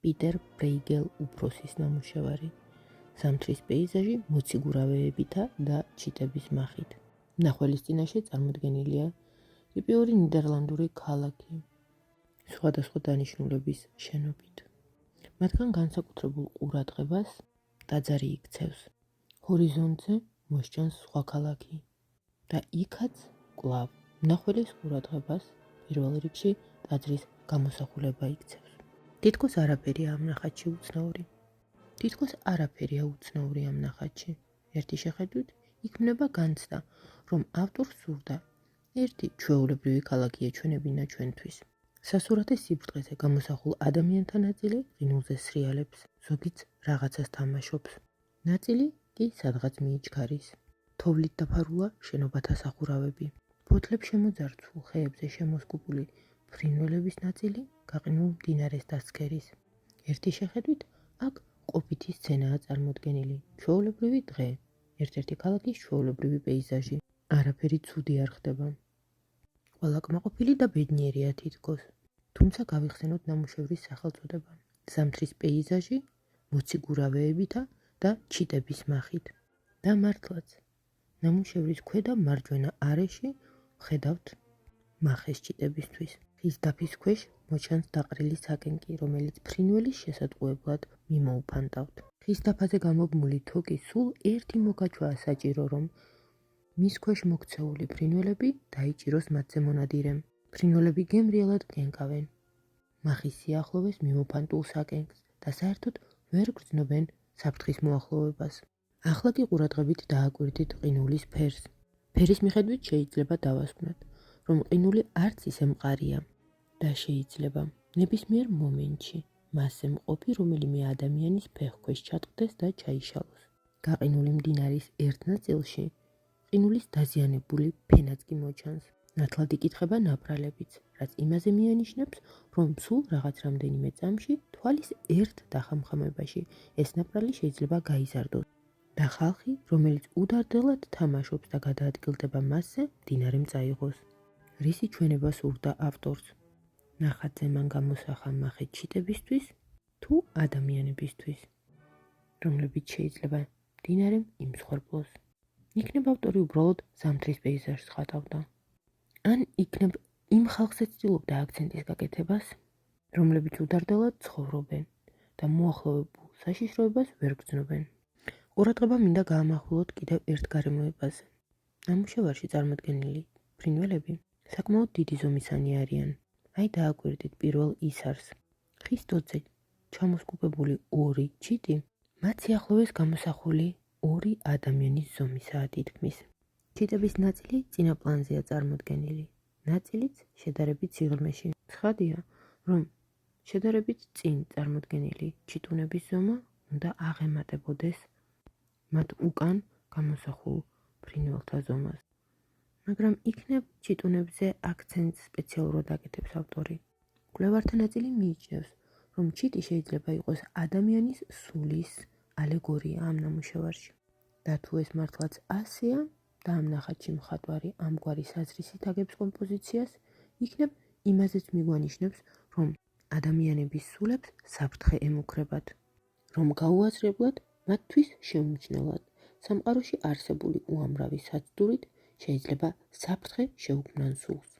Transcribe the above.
პიტერ ბრეიგელ უფროსის ნამუშევარი. ზამთრის პეიზაჟი მოციგურავეებითა და ჩიტების მახით. მნახველის წინაშე წარმოდგენილია ტიპიური ნიდერლანდური ქალაქი, სხვადასხვა დანიშნულების შენობით. მათგან განსაკუთრებულ ყურადღებას ტაძარი იქცევს. ჰორიზონტზე მოსჭანს სხვა ქალაქი და იქაც კვლავ მნახველის ყურადღებას პირველ რიგში ტაძრის გამოსახულება იქცევს. თითქოს არაფერია ამ ნახატში უცნაური. თითქოს არაფერია უცნაური ამ ნახატში. ერთი შეხედვით იქმნება განცდა, რომ ავტორს სურდა ერთი ჩვეულებრივი ქალაქი ეჩვენებინა ჩვენთვის. სასურათის სიბრტყეზე გამოსახულ ადამიანთა ნაწილი ყინულზე სრიალებს, ზოგიც რაღაცას თამაშობს. ნაწილი კი სადღაც მიიჩქარის. თოვლით დაფარულა შენობათა სახურავები. ფოთლებს შემოძარცულ ხეებზე შემოსკუპული ფრინველების ნაწილი გაყინულ მდინარეს დასცქერის. ერთი შეხედვით აქ ყოფითი სცენაა წარმოდგენილი. ჩვეულებრივი დღე, ერთ-ერთი ქალაქის ჩვეულებრივი პეიზაჟი. არაფერი ცუდი არ ხდება. ყველა კმაყოფილი და ბედნიერია თითქოს. თუმცა გავიხსენოთ ნამუშევრის სახელწოდება. ზამთრის პეიზაჟი მოციგურავეებითა და ჩიტების მახით. და მართლაც, ნამუშევრის ქვედა მარჯვენა არეში ხედავთ მახეს ჩიტებისთვის. ხის დაფის ქვეშ მოჩანს დაყრილი საკენკი, რომელიც ფრინველის შესატყუებლად მიმოუფანტავთ. ხის დაფაზე გამობმული თოკი სულ ერთი მოგაჩვაა საჭირო, რომ მის ქვეშ მოქცეული ფრინველები დაიჭიროს მათზე მონადირემ. ფრინველები გემრიელად კენკავენ მახის სიახლოვეს მიმოფანტულ საკენკს და საერთოდ ვერ გრძნობენ საფრთხის მოახლოვებას. ახლა კი ყურადღებით დააკვირდით ყინულის ფერს. ფერის მიხედვით შეიძლება დავასკვნათ, რომ ყინული არც ისე მყარია და შეიძლება ნებისმიერ მომენტში მასზე მყოფი რომელიმე ადამიანის ფეხქვეშ ჩატყდეს და ჩაიშალოს. გაყინული მდინარის ერთ ნაწილში ყინულის დაზიანებული ფენაც კი მოჩანს. ნათლად იკითხება ნაპრალებიც, რაც იმაზე მიანიშნებს, რომ სულ რაღაც რამდენიმე წამში თვალის ერთ დახამხამებაში ეს ნაპრალი შეიძლება გაიზარდოს და ხალხი, რომელიც უდარდელად თამაშობს და გადაადგილდება მასზე, მდინარემ წაიღოს. რისი ჩვენება სურდა ავტორს? ნახატზე მან გამოსახა მახე ჩიტებისთვის თუ ადამიანებისთვის, რომლებიც შეიძლება მდინარემ იმსხვერპლოს. იქნებ ავტორი უბრალოდ ზამთრის პეიზაჟს ხატავდა. ან იქნებ იმ ხალხზე ცდილობდა აქცენტის გაკეთებას, რომლებიც უდარდელად ცხოვრობენ და მოახლოებულ საშიშროებას ვერ გრძნობენ. ყურადღება მინდა გაამახვილოთ კიდევ ერთ გარემოებაზე. ნამუშევარში წარმოდგენილი ფრინველები საკმაოდ დიდი ზომისანი არიან. აი დააკვირდით პირველ ისარს. ხის დოძე ჩამოსკუპებული ორი ჩიტი მათ სიახლოვეს გამოსახული ორი ადამიანის ზომისაა თითქმის. ჩიტების ნაწილი წინა პლანზეა წარმოდგენილი, ნაწილიც შედარებით სიღრმეში. ცხადია, რომ შედარებით წინ წარმოდგენილი ჩიტუნების ზომა უნდა აღემატებოდეს მათ უკან გამოსახულ ფრინველთა ზომას. მაგრამ იქნებ ჩიტუნებზე აქცენტს სპეციალურად აკეთებს ავტორი. მკვლევართა ნაწილი მიიჩნევს, რომ ჩიტი შეიძლება იყოს ადამიანის სულის ალეგორია ამ ნამუშევარში. და თუ ეს მართლაც ასეა და ამ ნახატში მხატვარი ამგვარი საზრისით აგებს კომპოზიციას, იქნებ იმაზეც მიგვანიშნებს, რომ ადამიანების სულებს საფრთხე ემუქრებათ, რომ გაუაზრებლად მათთვის შეუმჩნევლად სამყაროში არსებული უამრავი საცდურით შეიძლება საფრთხე შეუქმნან სულს.